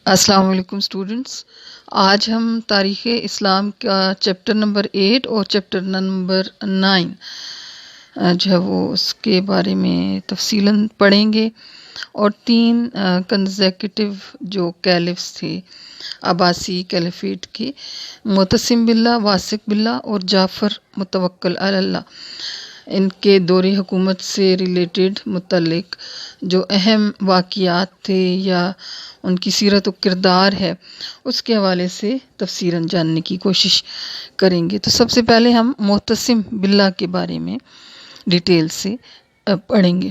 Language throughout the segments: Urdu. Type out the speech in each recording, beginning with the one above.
السلام علیکم اسٹوڈنٹس، آج ہم تاریخ اسلام کا چیپٹر نمبر 8 اور چیپٹر نمبر 9 جو ہے وہ اس کے بارے میں تفصیلاً پڑھیں گے، اور 3 کنزیکٹیو جو کیلفز تھے عباسی کیلیفیٹ کے، معتصم باللہ، واثق باللہ اور جعفر متوکل علی اللہ، ان کے دور حکومت سے ریلیٹڈ متعلق جو اہم واقعات تھے یا ان کی سیرت و کردار ہے، اس کے حوالے سے تفصیلاً جاننے کی کوشش کریں گے۔ تو سب سے پہلے ہم معتصم باللہ کے بارے میں ڈیٹیل سے پڑھیں گے۔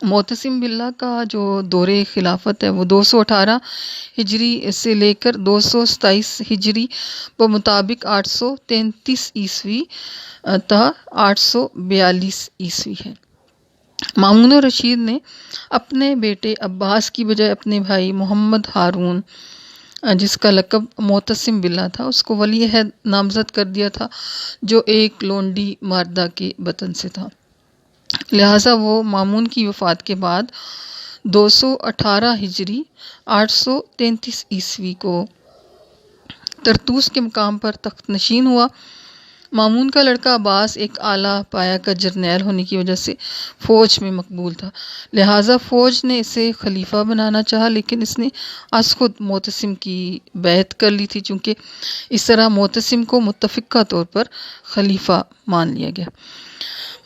معتصم باللہ کا جو دور خلافت ہے وہ 218 ہجری سے لے کر 227 ہجری بمطابق 833 عیسوی تا 842 عیسوی ہے۔ مامون الرشید نے اپنے بیٹے عباس کی بجائے اپنے بھائی محمد ہارون، جس کا لقب معتصم باللہ تھا، اس کو ولی عہد نامزد کر دیا تھا، جو ایک لونڈی ماردہ کے بطن سے تھا۔ لہٰذا وہ مامون کی وفات کے بعد 218 ہجری 833 عیسوی کو طرطوس کے مقام پر تخت نشین ہوا۔ مامون کا لڑکا عباس ایک اعلیٰ پایہ کا جرنیل ہونے کی وجہ سے فوج میں مقبول تھا، لہٰذا فوج نے اسے خلیفہ بنانا چاہا، لیکن اس نے از خود معتصم کی بیعت کر لی تھی، چونکہ اس طرح معتصم کو متفقہ طور پر خلیفہ مان لیا گیا۔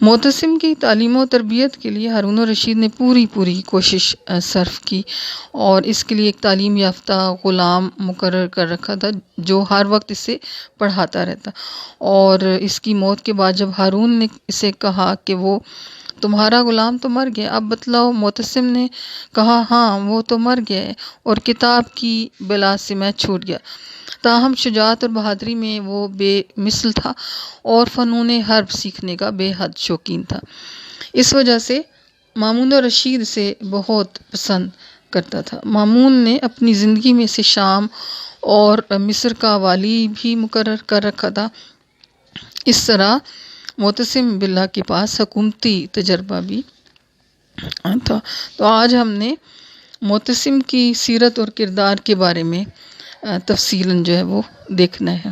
معتصم کی تعلیم و تربیت کے لیے ہارون الرشید نے پوری کوشش صرف کی، اور اس کے لیے ایک تعلیم یافتہ غلام مقرر کر رکھا تھا جو ہر وقت اسے پڑھاتا رہتا، اور اس کی موت کے بعد جب ہارون نے اسے کہا کہ وہ تمہارا غلام تو مر گیا، اب بتلاؤ، معتصم نے کہا ہاں وہ تو مر گیا ہے اور کتاب کی بلا سے میں چھوٹ گیا، تاہم شجاعت اور بہادری میں وہ بے مثل تھا اور فنون حرب سیکھنے کا بے حد شوقین تھا۔ اس وجہ سے مامون الرشید اسے بہت پسند کرتا تھا۔ مامون نے اپنی زندگی میں سے شام اور مصر کا والی بھی مقرر کر رکھا تھا۔ اس طرح معتصم باللہ کے پاس حکومتی تجربہ بھی تھا۔ تو آج ہم نے معتصم کی سیرت اور کردار کے بارے میں تفصیلاً جو ہے وہ دیکھنا ہے۔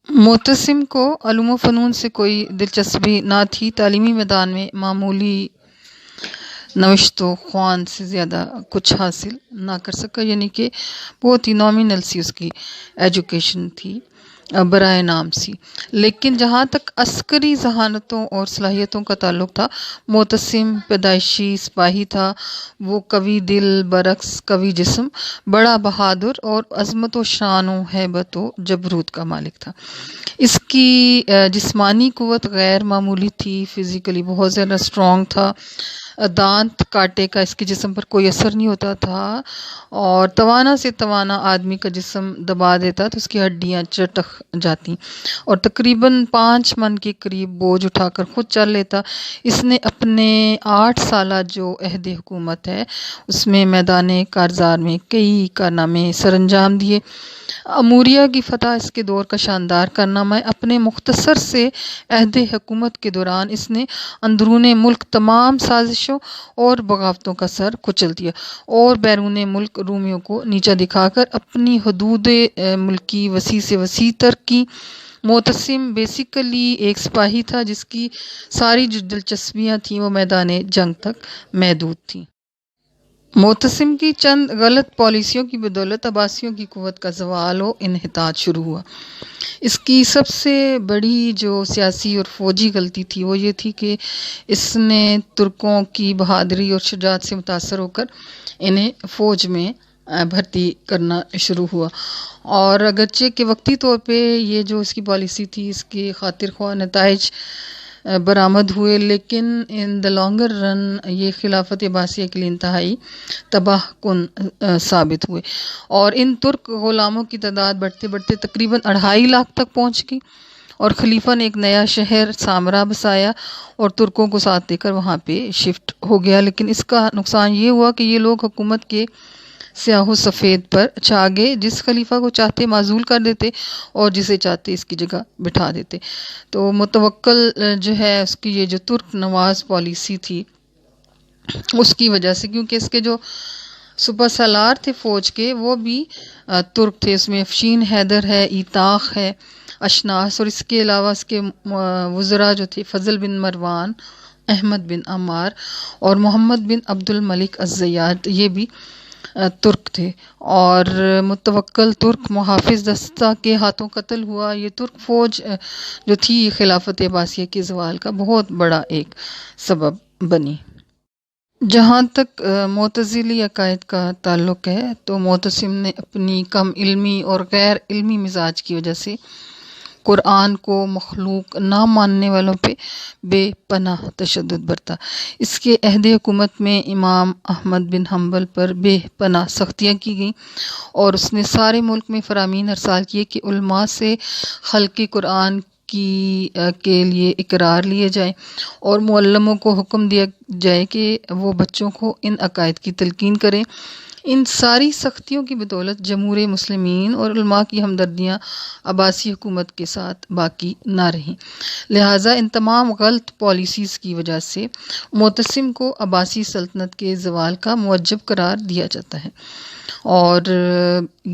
معتصم کو علوم و فنون سے کوئی دلچسپی نہ تھی، تعلیمی میدان میں معمولی نوشت و خوان سے زیادہ کچھ حاصل نہ کر سکا، یعنی کہ بہت ہی نامینل سی اس کی ایجوکیشن تھی، برائے نام سی۔ لیکن جہاں تک عسکری ذہانتوں اور صلاحیتوں کا تعلق تھا، معتصم پیدائشی سپاہی تھا۔ وہ قوی دل، برعکس قوی جسم، بڑا بہادر اور عظمت و شان و ہیبت و جبروت کا مالک تھا۔ اس کی جسمانی قوت غیر معمولی تھی، فزیکلی بہت زیادہ اسٹرانگ تھا، دانت کاٹے کا اس کے جسم پر کوئی اثر نہیں ہوتا تھا، اور توانا سے توانا آدمی کا جسم دبا دیتا تو اس کی ہڈیاں چٹک جاتی، اور تقریباً 5 من کے قریب بوجھ اٹھا کر خود چل لیتا۔ اس نے اپنے 8 سالہ جو عہد حکومت ہے اس میں میدان کارزار میں کئی کارنامے سر انجام دیے۔ اموریہ کی فتح اس کے دور کا شاندار کارنامہ ہے۔ اپنے مختصر سے عہد حکومت کے دوران اس نے اندرون ملک تمام سازشوں اور بغاوتوں کا سر کچل دیا، اور بیرون ملک رومیوں کو نیچا دکھا کر اپنی حدود ملکی وسیع سے وسیع تر کی۔ معتصم بیسیکلی ایک سپاہی تھا جس کی ساری جو دلچسپیاں تھیں وہ میدان جنگ تک محدود تھیں۔ معتصم کی چند غلط پالیسیوں کی بدولت عباسیوں کی قوت کا زوال و انحطاط شروع ہوا۔ اس کی سب سے بڑی جو سیاسی اور فوجی غلطی تھی وہ یہ تھی کہ اس نے ترکوں کی بہادری اور شجاعت سے متاثر ہو کر انہیں فوج میں بھرتی کرنا شروع ہوا، اور اگرچہ کہ وقتی طور پہ یہ جو اس کی پالیسی تھی اس کی خاطر خواہ نتائج برآمد ہوئے، لیکن ان دا لانگر رن یہ خلافت عباسیہ کے لیے انتہائی تباہ کن ثابت ہوئے، اور ان ترک غلاموں کی تعداد بڑھتے بڑھتے تقریباً 2.5 لاکھ تک پہنچ گئی، اور خلیفہ نے ایک نیا شہر سامرا بسایا اور ترکوں کو ساتھ لے کر وہاں پہ شفٹ ہو گیا۔ لیکن اس کا نقصان یہ ہوا کہ یہ لوگ حکومت کے سیاہ و سفید پر چھا گئے، جس خلیفہ کو چاہتے معزول کر دیتے اور جسے چاہتے اس کی جگہ بٹھا دیتے۔ تو متوکل جو ہے اس کی یہ جو ترک نواز پالیسی تھی اس کی وجہ سے، کیونکہ اس کے جو سپہ سالار تھے فوج کے، وہ بھی ترک تھے، اس میں افشین حیدر ہے، ایتاخ ہے، اشناس، اور اس کے علاوہ اس کے وزراء جو تھے فضل بن مروان، احمد بن عمار اور محمد بن عبد الملک الزیات، یہ بھی ترک تھے، اور متوکل ترک محافظ دستہ کے ہاتھوں قتل ہوا۔ یہ ترک فوج جو تھی یہ خلافت عباسیہ کے زوال کا بہت بڑا ایک سبب بنی۔ جہاں تک معتزلی عقائد کا تعلق ہے تو معتصم نے اپنی کم علمی اور غیر علمی مزاج کی وجہ سے قرآن کو مخلوق نہ ماننے والوں پہ بے پناہ تشدد برتا۔ اس کے عہد حکومت میں امام احمد بن حنبل پر بے پناہ سختیاں کی گئیں، اور اس نے سارے ملک میں فرامین ارسال کیے کہ علماء سے خلق قرآن کے لیے اقرار لیے جائیں، اور معلموں کو حکم دیا جائے کہ وہ بچوں کو ان عقائد کی تلقین کریں۔ ان ساری سختیوں کی بدولت جمہور مسلمین اور علماء کی ہمدردیاں عباسی حکومت کے ساتھ باقی نہ رہیں، لہٰذا ان تمام غلط پالیسیز کی وجہ سے معتصم کو عباسی سلطنت کے زوال کا موجب قرار دیا جاتا ہے۔ اور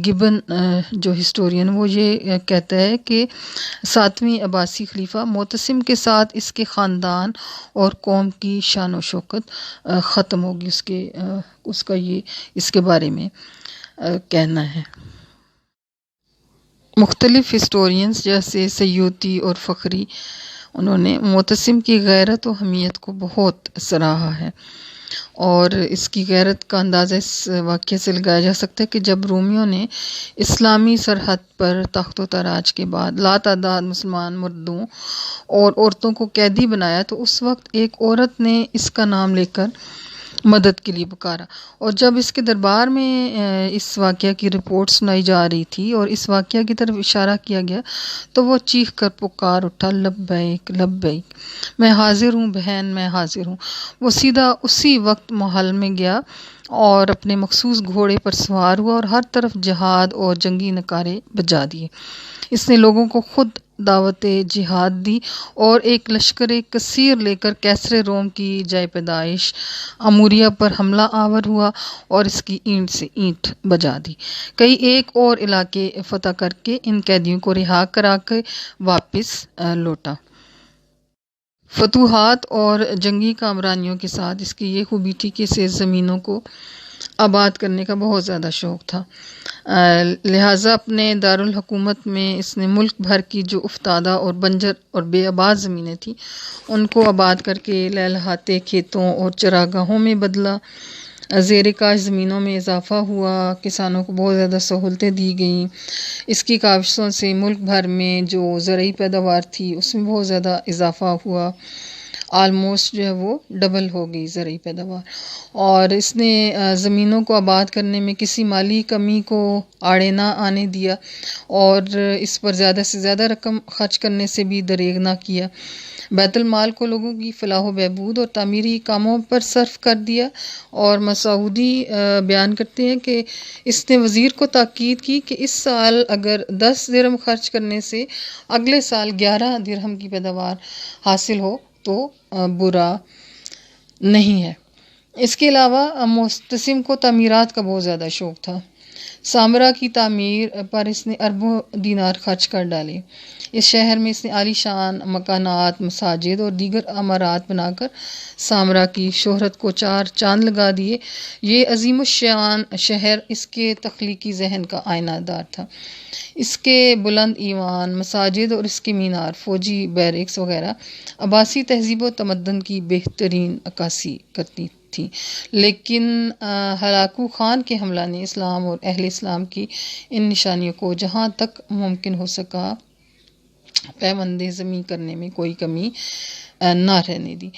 گبن جو ہسٹورین وہ یہ کہتا ہے کہ 7ویں عباسی خلیفہ معتصم کے ساتھ اس کے خاندان اور قوم کی شان و شوکت ختم ہوگی، اس کا یہ اس کے بارے میں کہنا ہے۔ مختلف ہسٹورینز جیسے سیوطی اور فخری، انہوں نے معتصم کی غیرت و حمیت کو بہت سراہا ہے، اور اس کی غیرت کا اندازہ اس واقعے سے لگایا جا سکتا ہے کہ جب رومیوں نے اسلامی سرحد پر تخت و تاراج کے بعد لاتعداد مسلمان مردوں اور عورتوں کو قیدی بنایا، تو اس وقت ایک عورت نے اس کا نام لے کر مدد کے لیے پکارا، اور جب اس کے دربار میں اس واقعہ کی رپورٹ سنائی جا رہی تھی اور اس واقعہ کی طرف اشارہ کیا گیا تو وہ چیخ کر پکار اٹھا، لبیک لبیک، میں حاضر ہوں بہن، میں حاضر ہوں۔ وہ سیدھا اسی وقت محل میں گیا اور اپنے مخصوص گھوڑے پر سوار ہوا اور ہر طرف جہاد اور جنگی نعرے بجا دیے۔ اس نے لوگوں کو خود دعوت جہاد دی اور ایک لشکر کثیر لے کر کیسر روم کی جائے پیدائش اموریہ پر حملہ آور ہوا اور اس کی اینٹ سے اینٹ بجا دی۔ کئی ایک اور علاقے فتح کر کے ان قیدیوں کو رہا کرا کے واپس لوٹا۔ فتوحات اور جنگی کامرانیوں کے ساتھ اس کی یہ خوبی تھی کہ اسے زمینوں کو آباد کرنے کا بہت زیادہ شوق تھا، لہٰذا اپنے دارالحکومت میں اس نے ملک بھر کی جو افتادہ اور بنجر اور بے آباد زمینیں تھیں ان کو آباد کر کے لہلہاتے کھیتوں اور چراگاہوں میں بدلا۔ زیر کاش زمینوں میں اضافہ ہوا، کسانوں کو بہت زیادہ سہولتیں دی گئیں، اس کی کاوشوں سے ملک بھر میں جو زرعی پیداوار تھی اس میں بہت زیادہ اضافہ ہوا، آلموسٹ جو ہے وہ ڈبل ہو گئی زرعی پیداوار، اور اس نے زمینوں کو آباد کرنے میں کسی مالی کمی کو آڑے نہ آنے دیا، اور اس پر زیادہ سے زیادہ رقم خرچ کرنے سے بھی دریغ نہ کیا۔ بیت المال کو لوگوں کی فلاح و بہبود اور تعمیری کاموں پر صرف کر دیا، اور مسعودی بیان کرتے ہیں کہ اس نے وزیر کو تاکید کی کہ اس سال اگر 10 درہم خرچ کرنے سے اگلے سال 11 درہم کی پیداوار حاصل ہو تو برا نہیں ہے۔ اس کے علاوہ معتصم کو تعمیرات کا بہت زیادہ شوق تھا۔ سامرا کی تعمیر پر اس نے اربوں دینار خرچ کر ڈالے۔ اس شہر میں اس نے عالی شان مکانات، مساجد اور دیگر عمارات بنا کر سامرا کی شہرت کو 4 چاند لگا دیے۔ یہ عظیم الشان شہر اس کے تخلیقی ذہن کا آئینہ دار تھا۔ اس کے بلند ایوان، مساجد اور اس کے مینار، فوجی بیرکس وغیرہ عباسی تہذیب و تمدن کی بہترین عکاسی کرتی تھی، لیکن ہلاکو خان کے حملہ نے اسلام اور اہل اسلام کی ان نشانیوں کو جہاں تک ممکن ہو سکا پیوند زمیں کرنے میں کوئی کمی نہ رہنے دی،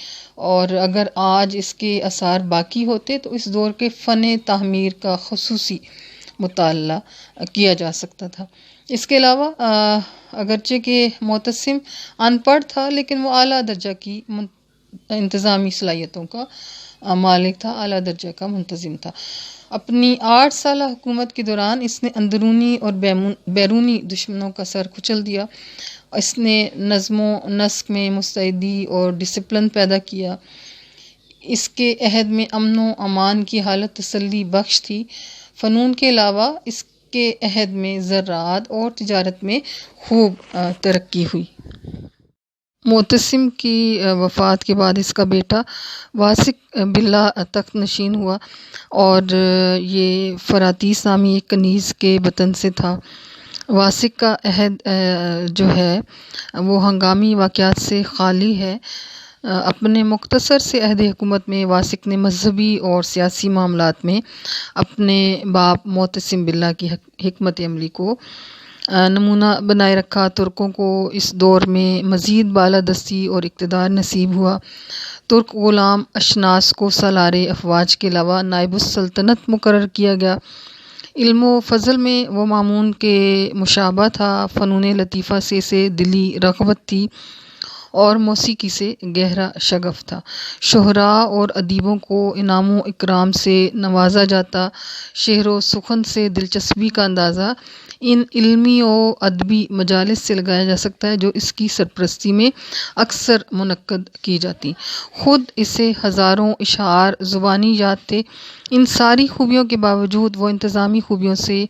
اور اگر آج اس کے آثار باقی ہوتے تو اس دور کے فن تعمیر کا خصوصی مطالعہ کیا جا سکتا تھا۔ اس کے علاوہ اگرچہ کہ معتصم ان پڑھ تھا لیکن وہ اعلیٰ درجہ کی انتظامی صلاحیتوں کا مالک تھا، اعلیٰ درجہ کا منتظم تھا۔ اپنی 8 سالہ حکومت کے دوران اس نے اندرونی اور بیرونی دشمنوں کا سر کچل دیا۔ اس نے نظم و نسق میں مستعدی اور ڈسپلن پیدا کیا۔ اس کے عہد میں امن و امان کی حالت تسلی بخش تھی۔ فنون کے علاوہ اس کے عہد میں زراعت اور تجارت میں خوب ترقی ہوئی۔ معتصم کی وفات کے بعد اس کا بیٹا واثق باللہ تخت نشین ہوا، اور یہ فراتیس نامی ایک کنیز کے وطن سے تھا۔ واثق کا عہد جو ہے وہ ہنگامی واقعات سے خالی ہے۔ اپنے مختصر سے عہد حکومت میں واثق نے مذہبی اور سیاسی معاملات میں اپنے باپ معتصم باللہ کی حکمت عملی کو نمونہ بنائے رکھا۔ ترکوں کو اس دور میں مزید بالادستی اور اقتدار نصیب ہوا۔ ترک غلام اشناس کو سالار افواج کے علاوہ نائب السلطنت مقرر کیا گیا۔ علم و فضل میں وہ مامون کے مشابہ تھا۔ فنون لطیفہ سے اسے دلی رغبت تھی اور موسیقی سے گہرا شغف تھا۔ شعراء اور ادیبوں کو انعام و اکرام سے نوازا جاتا۔ شعر و سخن سے دلچسپی کا اندازہ ان علمی و ادبی مجالس سے لگایا جا سکتا ہے جو اس کی سرپرستی میں اکثر منعقد کی جاتی۔ خود اسے ہزاروں اشعار زبانی یاد تھے۔ ان ساری خوبیوں کے باوجود وہ انتظامی خوبیوں سے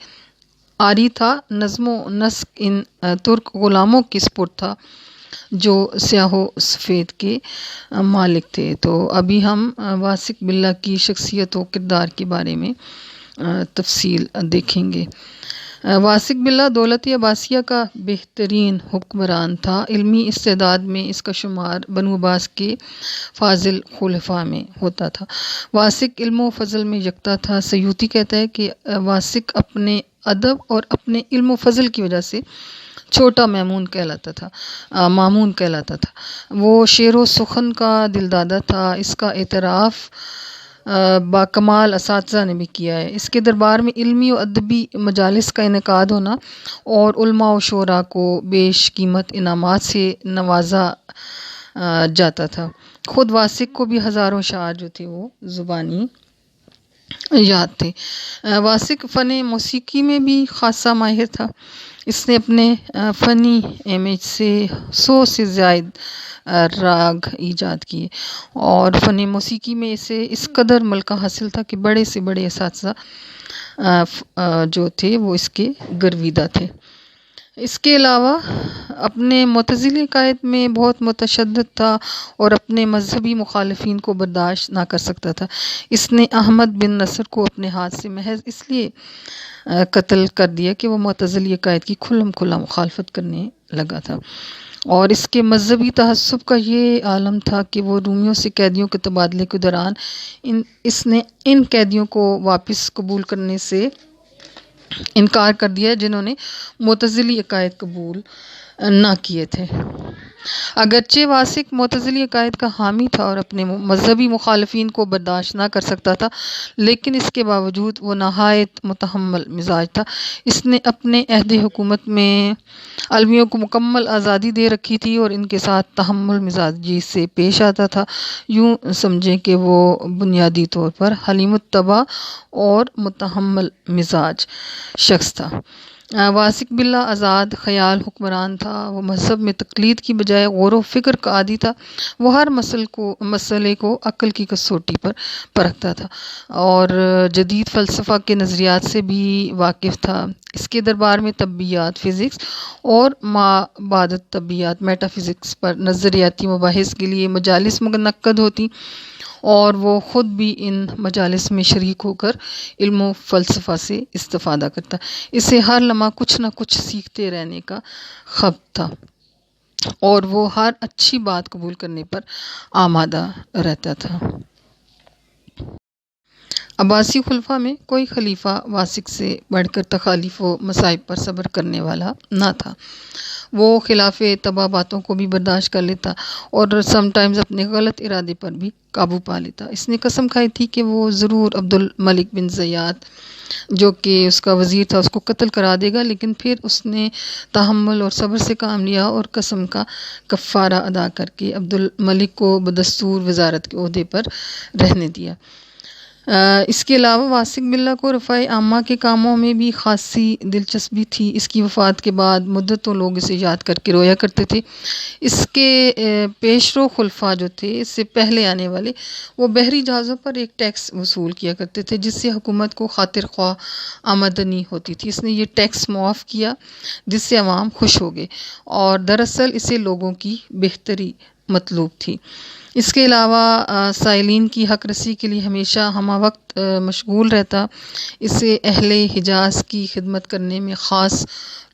عاری تھا۔ نظم و نسق ان ترک غلاموں کے سپرد تھا جو سیاہ و سفید کے مالک تھے۔ تو ابھی ہم واثق باللہ کی شخصیت و کردار کے بارے میں تفصیل دیکھیں گے۔ واثق باللہ دولت عباسیہ کا بہترین حکمران تھا۔ علمی استعداد میں اس کا شمار بنو عباس کے فاضل خلفاء میں ہوتا تھا۔ واثق علم و فضل میں یکتا تھا۔ سیوطی کہتا ہے کہ واثق اپنے ادب اور اپنے علم و فضل کی وجہ سے چھوٹا مامون کہلاتا تھا۔ وہ شعر و سخن کا دلدادہ تھا۔ اس کا اعتراف باکمال اساتذہ نے بھی کیا ہے۔ اس کے دربار میں علمی و ادبی مجالس کا انعقاد ہونا اور علماء و شعراء کو بیش قیمت انعامات سے نوازا جاتا تھا۔ خود واثق کو بھی ہزاروں اشعار جو تھے وہ زبانی یاد تھے۔ واثق فن موسیقی میں بھی خاصا ماہر تھا۔ اس نے اپنے فنی امیج سے 100 سے زائد راگ ایجاد کیے، اور فن موسیقی میں اسے اس قدر ملکہ حاصل تھا کہ بڑے سے بڑے اساتذہ جو تھے وہ اس کے گرویدہ تھے۔ اس کے علاوہ اپنے معتزلی عقائد میں بہت متشدد تھا اور اپنے مذہبی مخالفین کو برداشت نہ کر سکتا تھا۔ اس نے احمد بن نصر کو اپنے ہاتھ سے محض اس لیے قتل کر دیا کہ وہ معتزلی عقائد کی کھلم کھلا مخالفت کرنے لگا تھا، اور اس کے مذہبی تعصب کا یہ عالم تھا کہ وہ رومیوں سے قیدیوں کے تبادلے کے دوران اس نے ان قیدیوں کو واپس قبول کرنے سے انکار کر دیا جنہوں نے معتزلی عقائد قبول نہ کیے تھے۔ اگرچہ واثق معتزلی عقائد کا حامی تھا اور اپنے مذہبی مخالفین کو برداشت نہ کر سکتا تھا، لیکن اس کے باوجود وہ نہایت متحمل مزاج تھا۔ اس نے اپنے عہد حکومت میں علویوں کو مکمل آزادی دے رکھی تھی اور ان کے ساتھ تحمل مزاجی سے پیش آتا تھا۔ یوں سمجھیں کہ وہ بنیادی طور پر حلیم الطبع اور متحمل مزاج شخص تھا۔ واثق باللہ آزاد خیال حکمران تھا۔ وہ مذہب میں تقلید کی بجائے غور و فکر کا عادی تھا۔ وہ ہر مسئلے کو عقل کی کسوٹی پر پرکھتا تھا اور جدید فلسفہ کے نظریات سے بھی واقف تھا۔ اس کے دربار میں طبیعیات، فزکس اور ما بعد الطبیعیات، میٹا فزکس پر نظریاتی مباحث کے لیے مجالس منعقد ہوتی، اور وہ خود بھی ان مجالس میں شریک ہو کر علم و فلسفہ سے استفادہ کرتا۔ اسے ہر لمحہ کچھ نہ کچھ سیکھتے رہنے کا خب تھا، اور وہ ہر اچھی بات قبول کرنے پر آمادہ رہتا تھا۔ عباسی خلفاء میں کوئی خلیفہ واثق سے بڑھ کر تخالیف و مصائب پر صبر کرنے والا نہ تھا۔ وہ خلاف طبع باتوں کو بھی برداشت کر لیتا اور سم ٹائمز اپنے غلط ارادے پر بھی قابو پا لیتا۔ اس نے قسم کھائی تھی کہ وہ ضرور عبد الملک بن زیاد جو کہ اس کا وزیر تھا اس کو قتل کرا دے گا، لیکن پھر اس نے تحمل اور صبر سے کام لیا اور قسم کا کفارہ ادا کر کے عبد الملک کو بدستور وزارت کے عہدے پر رہنے دیا۔ اس کے علاوہ واسق بلّہ کو رفع عامہ کے کاموں میں بھی خاصی دلچسپی تھی۔ اس کی وفات کے بعد مدتوں لوگ اسے یاد کر کے رویا کرتے تھے۔ اس کے پیش رو خلفاء جو تھے، اس سے پہلے آنے والے، وہ بحری جہازوں پر ایک ٹیکس وصول کیا کرتے تھے جس سے حکومت کو خاطر خواہ آمدنی ہوتی تھی۔ اس نے یہ ٹیکس معاف کیا جس سے عوام خوش ہو گئے، اور دراصل اسے لوگوں کی بہتری مطلوب تھی۔ اس کے علاوہ سائلین کی حق رسی کے لیے ہمیشہ ہمہ وقت مشغول رہتا۔ اسے اہل حجاز کی خدمت کرنے میں خاص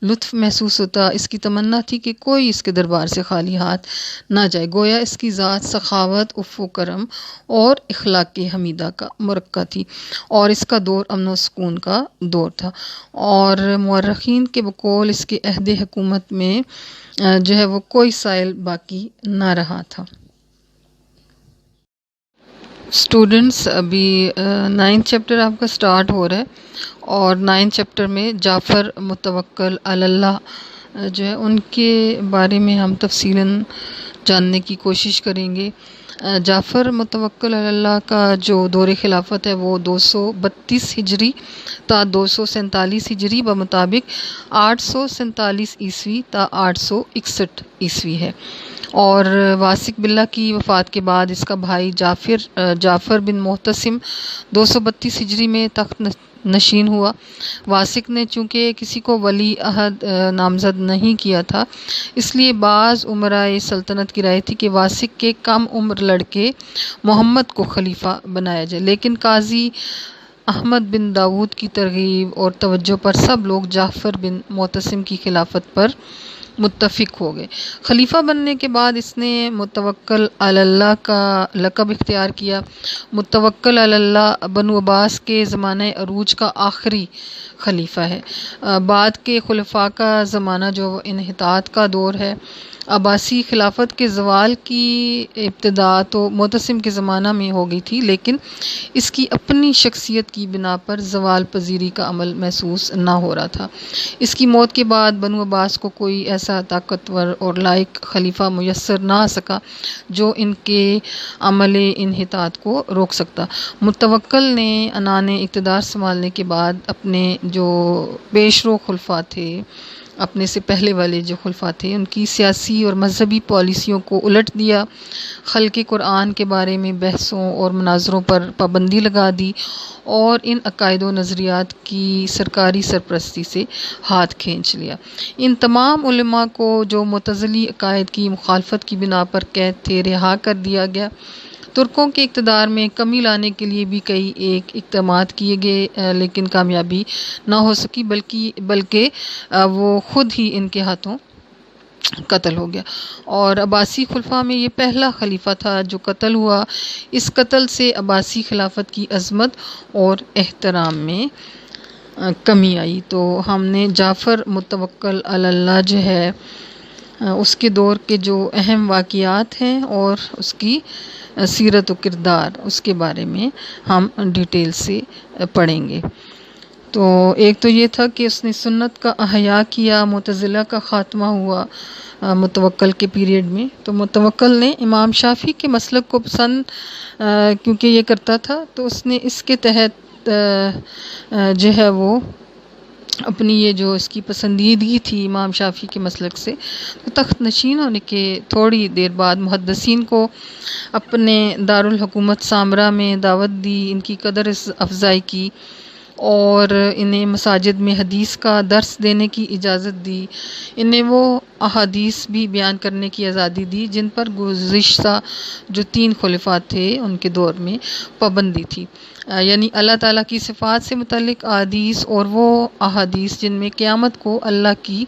لطف محسوس ہوتا۔ اس کی تمنا تھی کہ کوئی اس کے دربار سے خالی ہاتھ نہ جائے، گویا اس کی ذات سخاوت، عفو و کرم اور اخلاق حمیدہ کا مرکہ تھی، اور اس کا دور امن و سکون کا دور تھا، اور مورخین کے بقول اس کے عہد حکومت میں جو ہے وہ کوئی سائل باقی نہ رہا تھا۔ اسٹوڈنٹس، ابھی 9th چیپٹر آپ کا سٹارٹ ہو رہا ہے، اور 9th چیپٹر میں جعفر متوکل علی اللہ جو ہے ان کے بارے میں ہم تفصیلاً جاننے کی کوشش کریں گے۔ جعفر متوکل علی اللہ کا جو دور خلافت ہے وہ 232 ہجری تا 247 ہجری بمطابق 847 عیسوی تا 861 عیسوی ہے، اور واسق بلّہ کی وفات کے بعد اس کا بھائی جعفر بن محتسم 232 ہجری میں تخت نشین ہوا۔ واسق نے چونکہ کسی کو ولی عہد نامزد نہیں کیا تھا، اس لیے بعض امرائے سلطنت کی رائے تھی کہ واسق کے کم عمر لڑکے محمد کو خلیفہ بنایا جائے، لیکن قاضی احمد بن داود کی ترغیب اور توجہ پر سب لوگ جعفر بن محتسم کی خلافت پر متفق ہو گئے۔ خلیفہ بننے کے بعد اس نے متوکل علی اللہ کا لقب اختیار کیا۔ متوکل علی اللہ بنو عباس کے زمانہ عروج کا آخری خلیفہ ہے۔ بعد کے خلفاء کا زمانہ جو انحطاط کا دور ہے۔ عباسی خلافت کے زوال کی ابتدا تو معتصم کے زمانہ میں ہو گئی تھی، لیکن اس کی اپنی شخصیت کی بنا پر زوال پذیری کا عمل محسوس نہ ہو رہا تھا۔ اس کی موت کے بعد بنو عباس کو کوئی ایسا طاقتور اور لائق خلیفہ میسر نہ آ سکا جو ان کے عمل انحطاط کو روک سکتا۔ متوکل نے عنان اقتدار سنبھالنے کے بعد اپنے جو پیش رو خلفاء تھے، اپنے سے پہلے والے جو خلفاء تھے، ان کی سیاسی اور مذہبی پالیسیوں کو الٹ دیا، خلق قرآن کے بارے میں بحثوں اور مناظروں پر پابندی لگا دی، اور ان عقائد و نظریات کی سرکاری سرپرستی سے ہاتھ کھینچ لیا۔ ان تمام علماء کو جو معتزلی عقائد کی مخالفت کی بنا پر قید تھے، رہا کر دیا گیا۔ ترکوں کے اقتدار میں کمی لانے کے لیے بھی کئی ایک اقدامات کیے گئے، لیکن کامیابی نہ ہو سکی، بلکہ وہ خود ہی ان کے ہاتھوں قتل ہو گیا، اور عباسی خلفاء میں یہ پہلا خلیفہ تھا جو قتل ہوا۔ اس قتل سے عباسی خلافت کی عظمت اور احترام میں کمی آئی۔ تو ہم نے جعفر متوکل علی اللہ جو ہے اس کے دور کے جو اہم واقعات ہیں اور اس کی سیرت و کردار، اس کے بارے میں ہم ڈیٹیل سے پڑھیں گے۔ تو ایک تو یہ تھا کہ اس نے سنت کا احیاء کیا، معتزلہ کا خاتمہ ہوا متوکل کے پیریڈ میں۔ تو متوکل نے امام شافعی کے مسلک کو پسند کیونکہ یہ کرتا تھا، تو اس نے اس کے تحت جو ہے وہ اپنی یہ جو اس کی پسندیدگی تھی امام شافعی کے مسلک سے، تو تخت نشین ہونے کے تھوڑی دیر بعد محدثین کو اپنے دارالحکومت سامرا میں دعوت دی، ان کی قدر افزائی کی، اور انہیں مساجد میں حدیث کا درس دینے کی اجازت دی۔ انہیں وہ احادیث بھی بیان کرنے کی آزادی دی جن پر گزشتہ جو 3 خلفاء تھے ان کے دور میں پابندی تھی، یعنی اللہ تعالیٰ کی صفات سے متعلق احادیث، اور وہ احادیث جن میں قیامت کو اللہ کی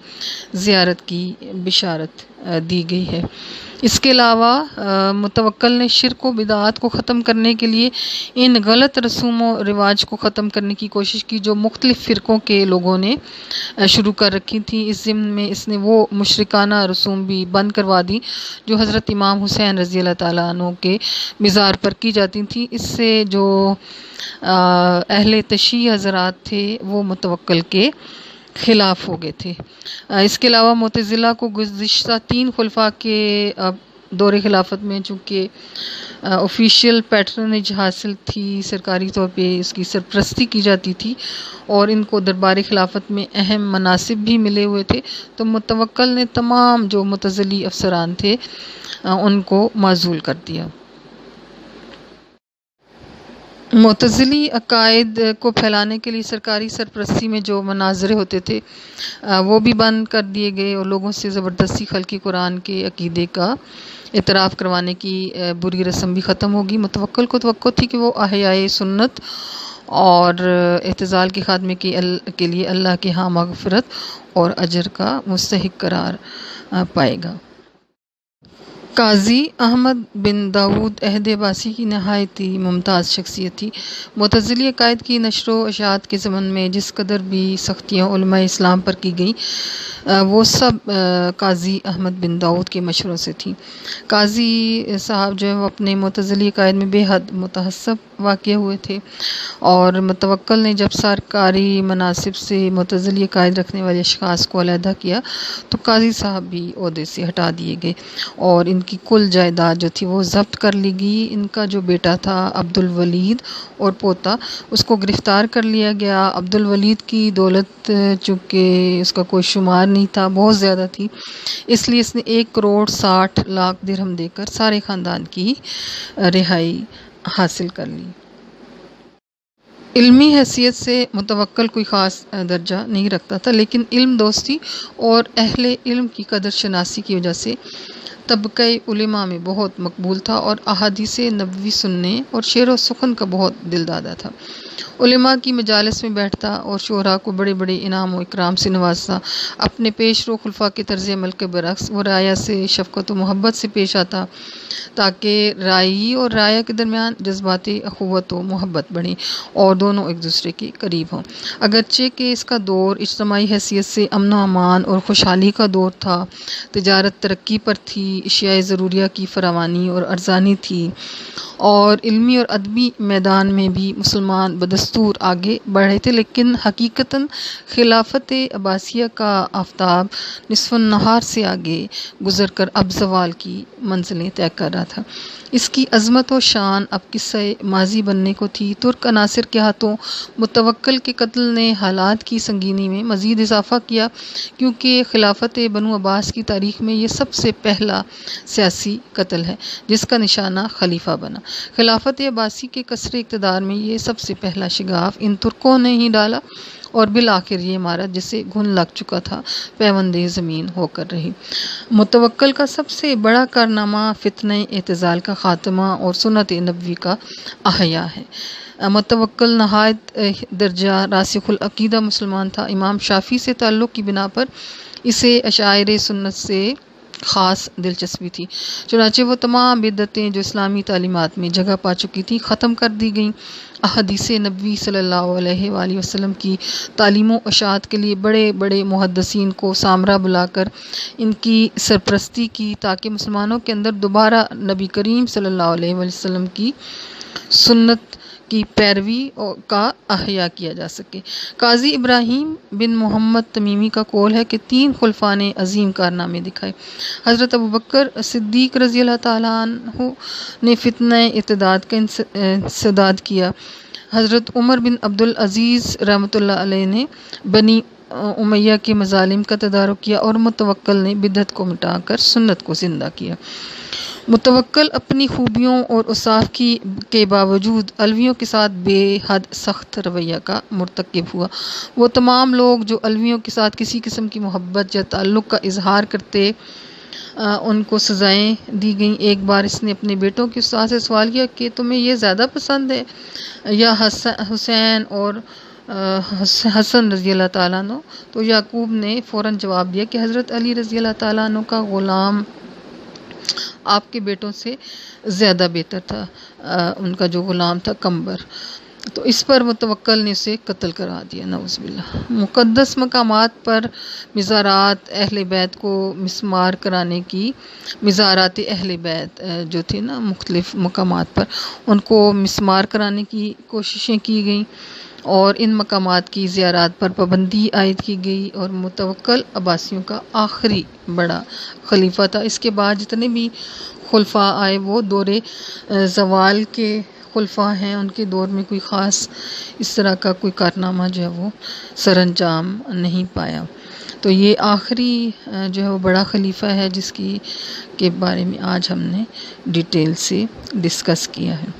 زیارت کی بشارت دی گئی ہے۔ اس کے علاوہ متوکل نے شرک و بدعات کو ختم کرنے کے لیے ان غلط رسوم و رواج کو ختم کرنے کی کوشش کی جو مختلف فرقوں کے لوگوں نے شروع کر رکھی تھی۔ اس ضمن میں اس نے وہ مشرکانہ رسوم بھی بند کروا دی جو حضرت امام حسین رضی اللہ تعالیٰ عنہ کے مزار پر کی جاتی تھیں۔ اس سے جو اہل تشیع حضرات تھے وہ متوکل کے خلاف ہو گئے تھے۔ اس کے علاوہ معتزلہ کو گزشتہ 3 خلفاء کے دور خلافت میں چونکہ آفیشیل پیٹرنیج حاصل تھی، سرکاری طور پہ اس کی سرپرستی کی جاتی تھی اور ان کو دربار خلافت میں اہم مناصب بھی ملے ہوئے تھے، تو متوکل نے تمام جو معتزلی افسران تھے ان کو معزول کر دیا۔ معتزلی عقائد کو پھیلانے کے لیے سرکاری سرپرستی میں جو مناظرے ہوتے تھے وہ بھی بند کر دیے گئے اور لوگوں سے زبردستی خلقی قرآن کے عقیدے کا اعتراف کروانے کی بری رسم بھی ختم ہوگی۔ متوکل کو توقع تھی کہ وہ احیاء سنت اور اعتزال کے خاتمے کے لیے اللہ کے ہاں مغفرت اور اجر کا مستحق قرار پائے گا۔ قاضی احمد بن داؤد عہد عباسی کی نہایت ہی ممتاز شخصیت تھی۔ معتزلی عقائد کی نشر و اشاعت کے ضمن میں جس قدر بھی سختیاں علماء اسلام پر کی گئیں وہ سب قاضی احمد بن داؤد کے مشوروں سے تھیں۔ قاضی صاحب جو ہے وہ اپنے معتزلی عقائد میں بے حد متحسب واقع ہوئے تھے، اور متوکل نے جب سرکاری مناصب سے معتزلی عقائد رکھنے والے اشخاص کو علیحدہ کیا تو قاضی صاحب بھی عہدے سے ہٹا دیے گئے اور ان کی کل جائیداد جو تھی وہ ضبط کر لی گئی۔ ان کا جو بیٹا تھا عبد الولید اور پوتا، اس کو گرفتار کر لیا گیا۔ عبد الولید کی دولت چونکہ اس کا کوئی شمار نہیں تھا، بہت زیادہ تھی، اس لیے اس نے 1,60,00,000 درہم دے کر سارے خاندان کی رہائی حاصل کر لی۔ علمی حیثیت سے متوکل کوئی خاص درجہ نہیں رکھتا تھا، لیکن علم دوستی اور اہل علم کی قدر شناسی کی وجہ سے طبقہ علماء میں بہت مقبول تھا اور احادیث نبوی سننے اور شعر و سخن کا بہت دل دادا تھا۔ علماء کی مجالس میں بیٹھتا اور شعراء کو بڑے بڑے انعام و اکرام سے نوازتا، اپنے پیش رو خلفاء کے طرز عمل کے برعکس وہ رعایا سے شفقت و محبت سے پیش آتا تاکہ رائی اور رعایا کے درمیان جذبات اخوت و محبت بڑھیں اور دونوں ایک دوسرے کے قریب ہوں۔ اگرچہ کہ اس کا دور اجتماعی حیثیت سے امن و امان اور خوشحالی کا دور تھا، تجارت ترقی پر تھی، اشیاء ضروریہ کی فراوانی اور ارزانی تھی، اور علمی اور ادبی میدان میں بھی مسلمان بدستور آگے بڑھ رہے تھے، لیکن حقیقتاً خلافت عباسیہ کا آفتاب نصف النہار سے آگے گزر کر اب زوال کی منزلیں طے کر رہا تھا۔ اس کی عظمت و شان اب قصہ ماضی بننے کو تھی۔ ترک عناصر کے ہاتھوں متوکل کے قتل نے حالات کی سنگینی میں مزید اضافہ کیا، کیونکہ خلافت بنو عباس کی تاریخ میں یہ سب سے پہلا سیاسی قتل ہے جس کا نشانہ خلیفہ بنا۔ خلافت عباسی کے قصر اقتدار میں یہ سب سے پہلا شگاف ان ترکوں نے ہی ڈالا اور بالآخر یہ عمارت جسے گھن لگ چکا تھا پیوند زمین ہو کر رہی۔ متوکل کا سب سے بڑا کارنامہ فتنہ اعتزال کا خاتمہ اور سنت نبوی کا احیاء ہے۔ متوکل نہایت درجہ راسخ العقیدہ مسلمان تھا۔ امام شافعی سے تعلق کی بنا پر اسے اشاعرہ سنت سے خاص دلچسپی تھی، چنانچہ وہ تمام بدعتیں جو اسلامی تعلیمات میں جگہ پا چکی تھیں ختم کر دی گئیں۔ احادیث نبوی صلی اللہ علیہ وآلہ وسلم کی تعلیم و اشاعت کے لیے بڑے بڑے محدثین کو سامرا بلا کر ان کی سرپرستی کی تاکہ مسلمانوں کے اندر دوبارہ نبی کریم صلی اللہ علیہ وآلہ وسلم کی سنت کی پیروی کا احیاء کیا جا سکے۔ قاضی ابراہیم بن محمد تمیمی کا قول ہے کہ 3 خلفاء نے عظیم کارنامے دکھائے۔ حضرت ابوبکر صدیق رضی اللہ تعالیٰ عنہ نے فتنہ ارتداد کا انسداد کیا، حضرت عمر بن عبدالعزیز رحمۃ اللہ علیہ نے بنی امیہ کے مظالم کا تدارک کیا، اور متوکل نے بدعت کو مٹا کر سنت کو زندہ کیا۔ متوکل اپنی خوبیوں اور اوصاف کے باوجود علویوں کے ساتھ بے حد سخت رویہ کا مرتکب ہوا۔ وہ تمام لوگ جو علویوں کے ساتھ کسی قسم کی محبت یا تعلق کا اظہار کرتے ان کو سزائیں دی گئیں۔ ایک بار اس نے اپنے بیٹوں کے استاد سے سوال کیا کہ تمہیں یہ زیادہ پسند ہے یا حسین اور حسن رضی اللہ تعالیٰ عنہ؟ تو یعقوب نے فوراً جواب دیا کہ حضرت علی رضی اللہ تعالیٰ عنہ کا غلام آپ کے بیٹوں سے زیادہ بہتر تھا، ان کا جو غلام تھا قمبر۔ تو اس پر متوکل نے اسے قتل کرا دیا، نعوذ باللہ۔ مقدس مقامات پر مزارات اہل بیت کو مسمار کرانے کی، مزارات اہل بیت جو تھے نا مختلف مقامات پر، ان کو مسمار کرانے کی کوششیں کی گئیں، اور ان مقامات کی زیارات پر پابندی عائد کی گئی، اور متوکل عباسیوں کا آخری بڑا خلیفہ تھا۔ اس کے بعد جتنے بھی خلفاء آئے وہ دور زوال کے خلفاء ہیں، ان کے دور میں کوئی خاص اس طرح کا کوئی کارنامہ جو ہے وہ سر انجام نہیں پایا۔ تو یہ آخری جو ہے وہ بڑا خلیفہ ہے جس کے بارے میں آج ہم نے ڈیٹیل سے ڈسکس کیا ہے۔